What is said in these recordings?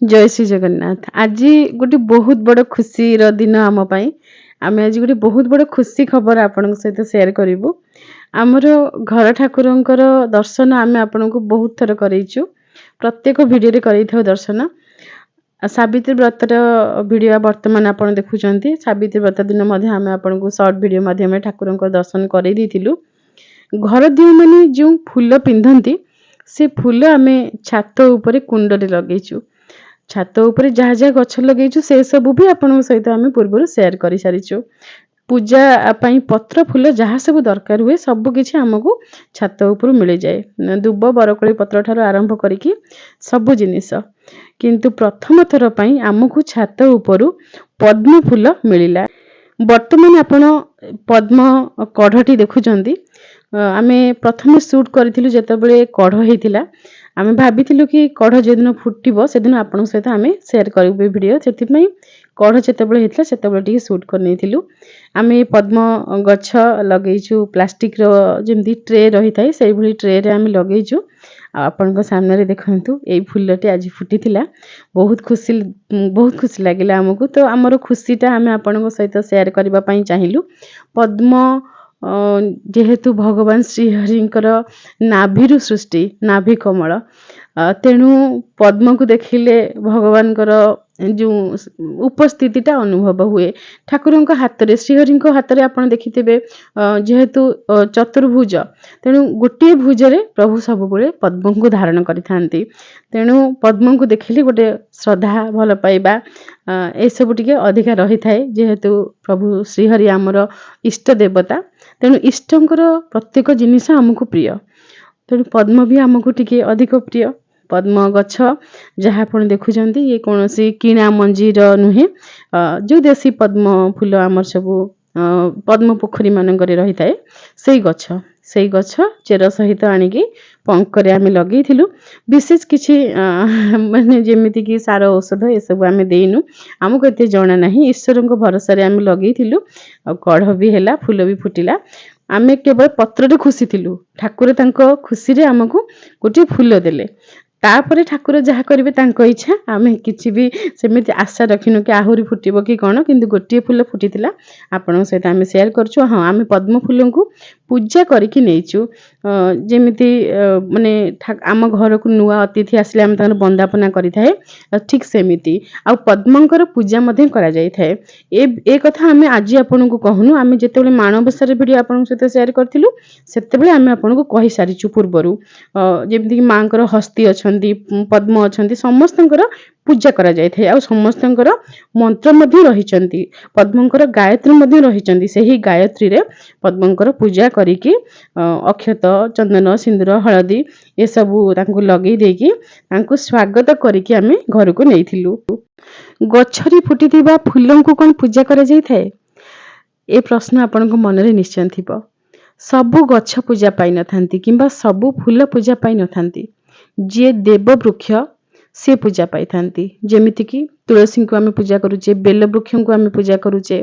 जय श्री जगन्नाथ। आज गोटे बहुत बड़ खुशी दिन आम आम आज गोटे बहुत बड़ खुशी खबर आपण सहित सेयार करूँ। आमर घर ठाकुरंकर दर्शन आम आपण को बहुत थर करेचु, प्रत्येक भिडियो कर दर्शन। सावित्री व्रतर भिडियो वर्तमान आप देखुं। सावित्री व्रत दिन आम आपण को सर्ट भिडियो माध्यम ठाकुर दर्शन कर घर दिउ मैंने जो फूल पिंधती से फूल आम छात उपर कुंडे लगेचु। छात उपर जहाँ जहाँ गछ लगेचु से सब भी आपण सहित आम पूर्व सेयार कर सारीचु। पूजा पाई पत्र फूल जहाँ सब दरकार हुए सब किछि आमको छात उपर मिल जाए। दुब बरकोली पत्र ठार आरंभ करिकी सब जिनिस, किंतु प्रथम थर पई आमको छात उपरु पद्म फूल मिलिला। वर्तमान आपण पद्म कढ़टी देखुचंती। आमे प्रथम शूट करथिलु जेतेबेले कढ़ हेतिला। आमे भाबिथिलु कि कढ़ जेदिन फुटिबो सेदिन आपण सहित आमे शेयर करिबे वीडियो। सेथिपई कढ़ जेतेबेले हेतिला सेतेबेले टिके शूट करनेथिलु। आमे पद्म गछ लगेइछु, प्लास्टिक रो जेमि ट्रे रही थाए सेही भली ट्रे रे आमे लगेइछु। आपनका सामने रे देखंतु एई फुलटी आज फुटिथिला। बहुत खुशी लागिला हमकु। तो हमर खुशीटा आमे आपनका सहित शेयर करबा पई चाहिलु। पद्म जेहेतु भगवान श्रीहरिंकर नाभिरु सृष्टि, नाभि कमल, तेणु पद्म को देखिले भगवान जो उपस्थितिटा अनुभव हुए। ठाकुरंक हाथ रे, श्रीहरिंक हाथ रे आपण देखिथिबे जेहेतु चतुर्भुज, तेणु गोटे भुज रे प्रभु सबुबले पद्म को धारण करिथांती। तेणु पद्म को देखिले गोटे श्रद्धा भल पाइबा ए सब टिके अधिका रही थाए। जेहेतु प्रभु श्रीहरि आमर इष्ट देवता, तेणु इष्टंकर प्रत्येक जिनिस हमको प्रिय। तेणु पद्म भी आमको टिके अधिक प्रिय। पद्म गछ जहाँ आप देखुंत ये कौन सी किणा मंजीर नुहे, जो देशी पद्म फूल आमर सब पद्म पोखरी मानक रही थाए से गछ चेर सहित आनिकी पंकरे आमे लगेइथिलु। विशेष किछि माने जेमिति कि सार औषध ए सब आमे देइनु, हमको एते जणा नाही। ईश्वरंक भरोसा रे आमे लगेइथिलु। कढ़ भी हैला, फूल भी फुटिला। आमे केवल पत्र रे खुशी थिलु। ठाकुर तांको खुशी रे हमको गोटे फूल देले। तापरे ठाकुर जहाँ करिवे तांको इच्छा। आमे किछि भी सेमिति आशा रखिनु कि आहुरी फुटिबो कि कोन, किंतु गोटे फूल फुटिथिला। आपन सहित आमे शेयर करछु। हां, आमे पद्म फूलंकु पूजा करिकि नेइछु। जेमिति माने आम घर को नुआ अतिथि आसले आमे तांकर बंदापना करि थाए, ठीक सेमिति आ पद्मंकर पूजा मध्ये करा जाई थाए। ए कथा आमे आज आपन को कहनु। आमे जेतेबेले माणबसार वीडियो आपन सहित शेयर करथिलु सेतेबेले आमे आपन को कहि सारिछु पूर्वरु। जेमिति कि मांकर हस्ती अछंती, पद्म अछंती, समस्तंकर पूजा करा जाई थाए। आ समस्तंकर मंत्र मध्ये रहिचंती, पद्मंकर गायत्री मध्ये रहिचंती। सेही गायत्री रे पद्मंकर पूजा करिकि अक्षत, चंदन, सिंदूर, हळदी ए सबु तांको लगेई देकी तांको स्वागत करिकि आमे घर को नेइथिलु। गछरी फुटिथिबा फूलंकु कोन पूजा करा जाई थाए? ए प्रश्न आपनको मन रे निश्चय थिबो। सबु गछ पूजा पाई नथांती किंबा सबु फूल पूजा पाई नथांती। जे देव वृक्ष से पूजा पाई थांती। जेमिति कि तुलसी को आमे पूजा करूचे, बेल वृक्ष को आमे पूजा करूचे,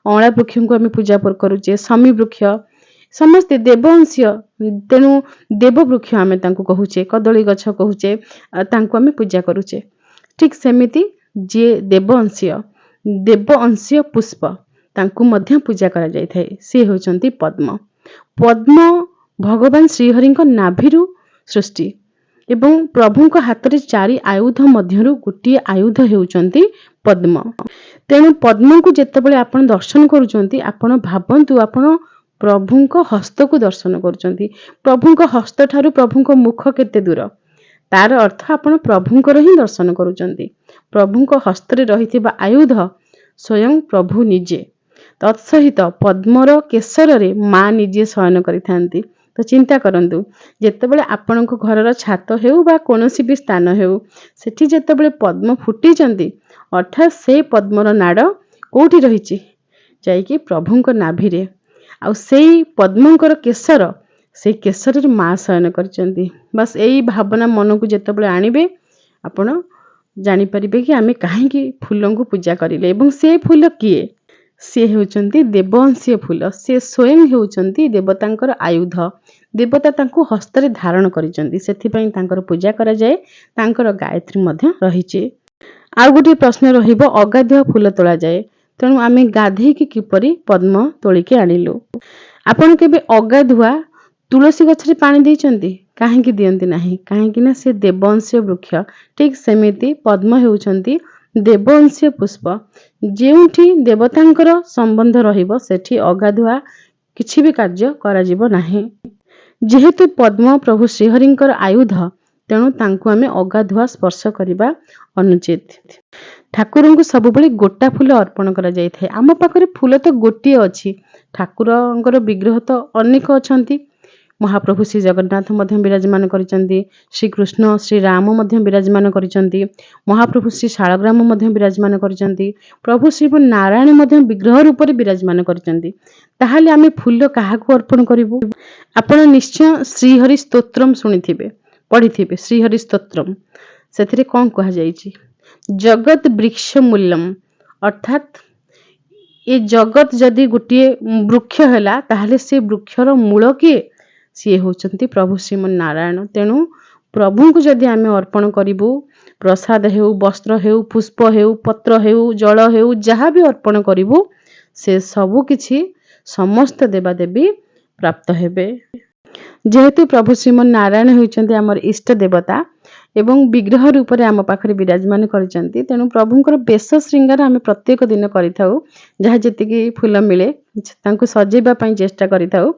अँला वृक्ष को आमे पूजा करूचे, समी वृक्ष समस्त देववंशीय। तेणु देव वृक्ष आमे तांको कहुचे, कदली गछ कहुचे, तांको आमे पूजा करूचे। ठीक सेमिति जे देव अंशीय पुष्प तांको मध्य पूजा करा जाय थाए। से होचंती पद्म। पद्म भगवान श्रीहरिंक नाभिरु सृष्टि एवं प्रभुंक हाथ रे चारि आयुध मध्यरु गोटे आयुध हेउचंती पद्म। तेणु पद्म को जेतेबेले आपण दर्शन करूचंती, आपण भाबंतु आपण प्रभुंक हस्त को दर्शन करूचंती। प्रभुंक हस्त ठारू प्रभुंक मुख केते दूर, तार अर्थ आपण प्रभुंकर ही दर्शन करूचंती। प्रभुंक हस्त रे रहिथिबा आयुध स्वयं प्रभु निजे। तत्सहित पद्मर केसर रे माँ निजे शयन करिथांती। तो चिंता करंतु, जेतेबेले आपणक घरर छात हेउ बा कोनोसी भी स्थान हेउ, सेठी जेतेबेले पद्म फुटिचंती, अर्थात से पद्मर नाड़ कोठी रहिछि, जाइकि प्रभुंक नाभि रे। आ सेई पद्मंकर केसर, से केसर रे माँ शयन करचंती। बस एई भावना मन को जेतेबेले आनिबे, आपण जानि परिबे कि आमे काहेकि फूलंकु पूजा करिले। एवं से फूल किए? से हेउचंती देववंशीय फूल। से स्वयं हेउचंती देवतांकर आयुध। देवता तांको हस्तरे धारण करिचंती, सेथिपई तांकर पूजा करा जाए। तांकर गायत्री मध्य रहिचे। ଆଉ गोटे प्रश्न रहिबो अगाधुआ फूल तोला जाए, तेणु आमे गाधेइकी किपरि पद्म तोलिके आनिलु। आपण केबे अगाधुआ तुलसी गछरे पानी देइचंती? काहेकि दियंती नाही? काहेकि ना से देववंशीय वृक्ष। ठीक सेमिति पद्म हेउचंती देववंशीय पुष्प। जेउठी देवतांकर संबंध रहिबो सेठी अगाधुआ किछि भी कार्य करा जिवो नाही। जेहेतु पद्म प्रभु श्रीहरिंकर आयुध, तेणु तांकु आमे अगाधुआ स्पर्श करिबा अनुचित। ठाकुरଙ୍କୁ ସବୁବେଳେ ଗୋଟା ଫୁଲ अर्पण करा जाइଥାଏ। आम पाखरे फूल तो गोटे अछि, ठाकुरଙ୍କର विग्रह तो अनेक अछंती। महाप्रभु श्री जगन्नाथ मध्य विराजमान करिसंती, श्री कृष्ण श्री राम मध्य विराजमान करिसंती, महाप्रभु श्री शालग्राम मध्य विराजमान करिसंती, प्रभु श्री नारायण मध्य विग्रह रूप रे विराजमान करिसंती। ताहाले आमे फूल काहाकु अर्पण करिवु? आपण निश्चय श्रीहरि स्तोत्रम सुनिथिबे, पढ़िथिबे। श्रीहरि स्तोत्रम सेथिरे कोन कहा जाईची? जगत वृक्ष मूल्यम, अर्थात ये जगत जदि गोटे वृक्ष हैला ताहले से वृक्षर मूल किए? सी होचंती प्रभु श्रीमन नारायण। तेणु प्रभु को जदि आमे अर्पण करिवु, प्रसाद हेउ, वस्त्र हेउ, पुष्प हेउ, पत्र हेउ, जल हेउ, जहाँ भी अर्पण करिवु से सबु किछि समस्त देवादेवी प्राप्त हेबे। जेहेतु प्रभु श्रीमन नारायण होइचंती हमर इष्ट देवता एवं विग्रह रूप रे आम पाखरे विराजमान करिसंती, तेणु प्रभुंकर बेश श्रृंगार आमे प्रत्येक दिन करिथाउ। जहाँ जेतिकी फूल मिले तांकु सजेबा पई चेष्टा करिथाउ।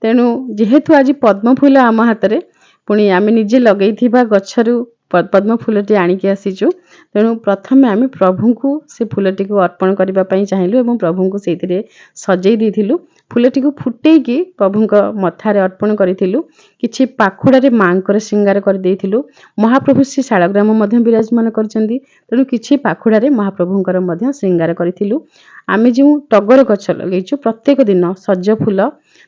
तेणु जेहेतु आज पद्म फूल आम हातरे, पुणी आमे निजे लगेइथिबा गछरु पद्म फूलटी आनिकी आसीचु, तेणु प्रथमे आमे प्रभुंकु से फूलटी को अर्पण करिबा पई चाहिलु एवं प्रभुंकु सेथिरे सजेई दिथिलु। फूलटी को फुटेइकी प्रभुंक मथारे अर्पण करिथिलु। किछि पाखुडारे मांकर श्रृंगार कर देइथिलु। महाप्रभु श्री शालग्राम मध्य विराजमान करचंती, तेणु किछि पाखुडारे महाप्रभुंकर मध्य श्रृंगार करिथिलु। आमे जो टगर गछ लगेइछु प्रत्येक दिन सज फूल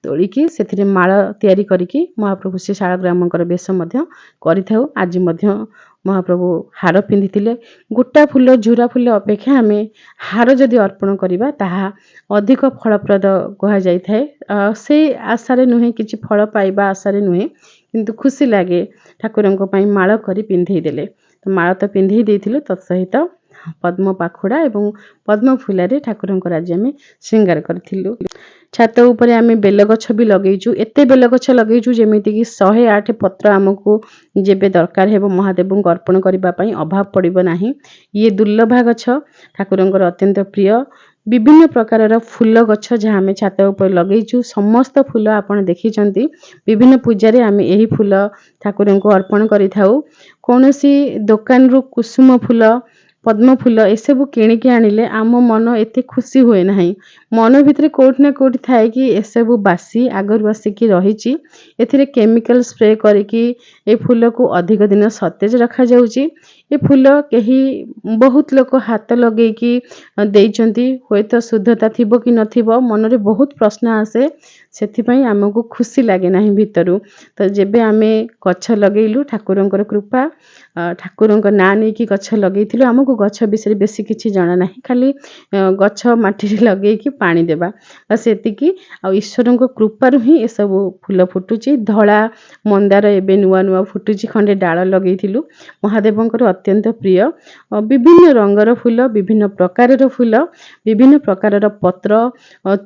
तोलिकी सेथिरे माळ तयारी करिकी महाप्रभु श्री शालग्रामंकर बेश मध्य करिथाउ। आज मध्य महाप्रभु हार पिंधिथिले। गोटा फूल झुरा फूल अपेक्षा आमे हार जदि अर्पण करिबा ताहा अधिक फलप्रद कहा जाइଥାଏ। से आशारे नुहे, किछि फल पाइबा आशारे नुहे, किंतु खुशी लागे ठाकुरंको पई माळ करी पिंधेई देले। तो माळ तो पिंधेई देइथिलु, तत्सहित पद्म पाखुड़ा एवं पद्म फूलारे ठाकुरंकर आज आमे श्रृंगार करथिलु। छात उपरे आमे बेल गछ भी लगेइछु। एते बेल गछ लगेइछु जेमिति कि 108 पत्र आमको जेबे दरकार हेबो महादेवଙ୍କୁ अर्पण करिबा पई अभाव पड़िबो नाही। ये दुर्लभ गछ ठाकुरंकर अत्यंत प्रिय। विभिन्न प्रकारर फूल गछ जहाँ आमे छात उपर लगेइछु, समस्त फूल आपण देखिचंती। विभिन्न पूजारे आमे एही फूल ठाकुरଙ୍କୁ अर्पण करिथाउ। कोनोसी दुकान रु कुसुम फूल, पद्म फूल एसबू किणिकी आनिले आम मन एते खुशी हुए नाही। मन भितरे कोठी ना कोठी थाए कि एसबू बासी आगरु आसिकी रहिची, एथिरे केमिकल स्प्रे करिकी ए फूल को अधिक दिन सतेज रखा जाउची। ए फूल केही बहुत लोक हाथ लगेकी देइचंती, होय तो शुद्धता थिबो कि नथिबो मनरे बहुत प्रश्न आसे। सेथिपई आमको खुशी लागे नाही भितरु। तो जेबे आमे गछ लगेइलु ठाकुरंकर कृपा, ठाकुरंक ना नेकी गछ लगेइथिलु। आमको गछ विषय बेसी किछि जाना नाही, खाली गछ माटी रे लगेकी पानी देबा सेतिकी। आ ईश्वरंक कृपारु ही ए सब फूल फुटुची। धळा मंदार एबे नुआ नुआ फुटुची, खंडे डाळ लगेइथिलु। महादेवंकर अत्यंत प्रिय विभिन्न रंगर फूल, विभिन्न प्रकारर फूल, विभिन्न प्रकारर पत्र,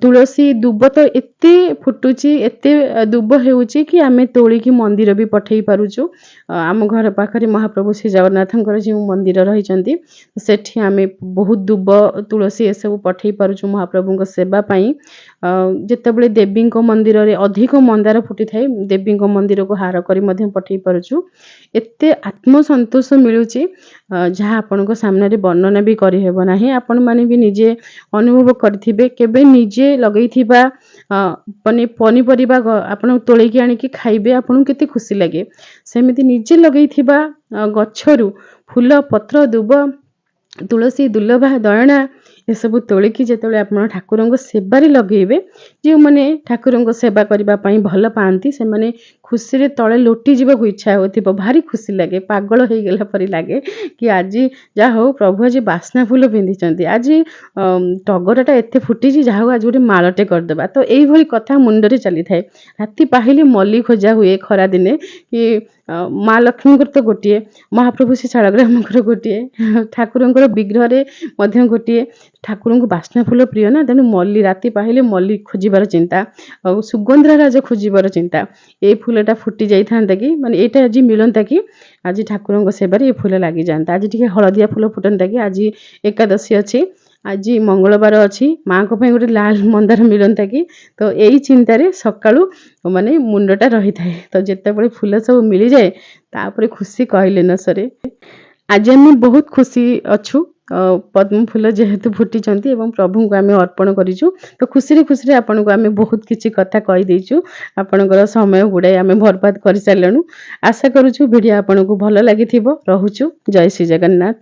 तुलसी दुब तो एते फुटुची, एते दुब हेउची कि आमे तोळीकी मंदिर भी पठेई पारुचु। आम घर पाखरे महाप्रभु श्री जगन्नाथंकर जो मंदिर रहिचंती सेठी आमे बहुत दुब तुलसी ए सब पठेई पारुचु महाप्रभुଙ୍କ सेवा पई। जेतेबेले देवीଙ୍କ मंदिर रे अधिक मंदार फुटी थाए, देवीଙ୍କ मंदिर को हार करी मध्य पठेई पारुचु। एते आत्म संतोष मिलुची जहाँ आपनको सामने रे वर्णना भी करि हेबो नाही। आपण माने भी निजे अनुभव करथिबे। केबे निजे लगेइथिबा पनिपरिबा आपण तोळेकी आनिकी खाइबे, आपण केते खुशी लागे। सेमिति निजे लगेइथिबा गछरु फूल, पत्र, दुब, तुलसी, दुर्लभा, दयना ଏସବୁ ତୋଳିକି ଯେତେବେଳେ ଆପଣ ଠାକୁରଙ୍କ ସେବାରେ ଲଗେଇବେ, ଯେଉଁମାନେ ଠାକୁରଙ୍କ ସେବା କରିବା ପାଇଁ ଭଲ ପାଆନ୍ତି ସେମାନେ ଖୁସିରେ ତଳେ ଲୋଟି ଯିବାକୁ ଇଚ୍ଛା ହେଉଥିବ, ଭାରି ଖୁସି ଲାଗେ, ପାଗଳ ହେଇଗଲା ପରି ଲାଗେ କି ଆଜି ଯାହା ହଉ ପ୍ରଭୁ ଆଜି ବାସ୍ନା ଫୁଲ ପିନ୍ଧିଛନ୍ତି, ଆଜି ଟଗରଟା ଏତେ ଫୁଟିଛି, ଯାହା ହଉ ଆଜି ଗୋଟେ ମାଳଟେ କରିଦେବା। ତ ଏଇଭଳି କଥା ମୁଣ୍ଡରେ ଚାଲିଥାଏ। ରାତି ପାହିଲେ ମଲ୍ଲି ଖୋଜା ହୁଏ ଖରାଦିନେ କି ମା ଲକ୍ଷ୍ମୀଙ୍କର ତ ଗୋଟିଏ, ମହାପ୍ରଭୁ ଶ୍ରୀ ଶାଳଗ୍ରାମଙ୍କର ଗୋଟିଏ, ଠାକୁରଙ୍କର ବିଗ୍ରହରେ ମଧ୍ୟ ଗୋଟିଏ। ଠାକୁରଙ୍କୁ ବାସ୍ନା ଫୁଲ ପ୍ରିୟ ନା, ତେଣୁ ମଲ୍ଲି ରାତି ପାହିଲେ ମଲ୍ଲି ଖୋଜିବାର ଚିନ୍ତା, ଆଉ ସୁଗନ୍ଧରାଜ ଖୋଜିବାର ଚିନ୍ତା। ଏଇ ଫୁଲଟା ଫୁଟି ଯାଇଥାନ୍ତା କି, ମାନେ ଏଇଟା ଆଜି ମିଳନ୍ତା କି, ଆଜି ଠାକୁରଙ୍କ ସେବାରେ ଏ ଫୁଲ ଲାଗିଯାଆନ୍ତା। ଆଜି ଟିକେ ହଳଦିଆ ଫୁଲ ଫୁଟନ୍ତା କି, ଆଜି ଏକାଦଶୀ ଅଛି, ଆଜି ମଙ୍ଗଳବାର ଅଛି, ମାଙ୍କ ପାଇଁ ଗୋଟେ ଲାଲ ମନ୍ଦାର ମିଳନ୍ତା କି। ତ ଏଇ ଚିନ୍ତାରେ ସକାଳୁ ମାନେ ମୁଣ୍ଡଟା ରହିଥାଏ। ତ ଯେତେବେଳେ ଫୁଲ ସବୁ ମିଳିଯାଏ ତାପରେ ଖୁସି କହିଲେ ନ ସରେ। ଆଜି ଆମେ ବହୁତ ଖୁସି ଅଛୁ, ପଦ୍ମ ଫୁଲ ଯେହେତୁ ଫୁଟିଛନ୍ତି ଏବଂ ପ୍ରଭୁଙ୍କୁ ଆମେ ଅର୍ପଣ କରିଛୁ। ତ ଖୁସିରେ ଖୁସିରେ ଆପଣଙ୍କୁ ଆମେ ବହୁତ କିଛି କଥା କହିଦେଇଛୁ, ଆପଣଙ୍କର ସମୟ ଗୁଡ଼ାଏ ଆମେ ବର୍ବାଦ କରିସାରିଲୁଣୁ। ଆଶା କରୁଛୁ ଭିଡ଼ିଓ ଆପଣଙ୍କୁ ଭଲ ଲାଗିଥିବ। ରହୁଛୁ, ଜୟ ଶ୍ରୀ ଜଗନ୍ନାଥ।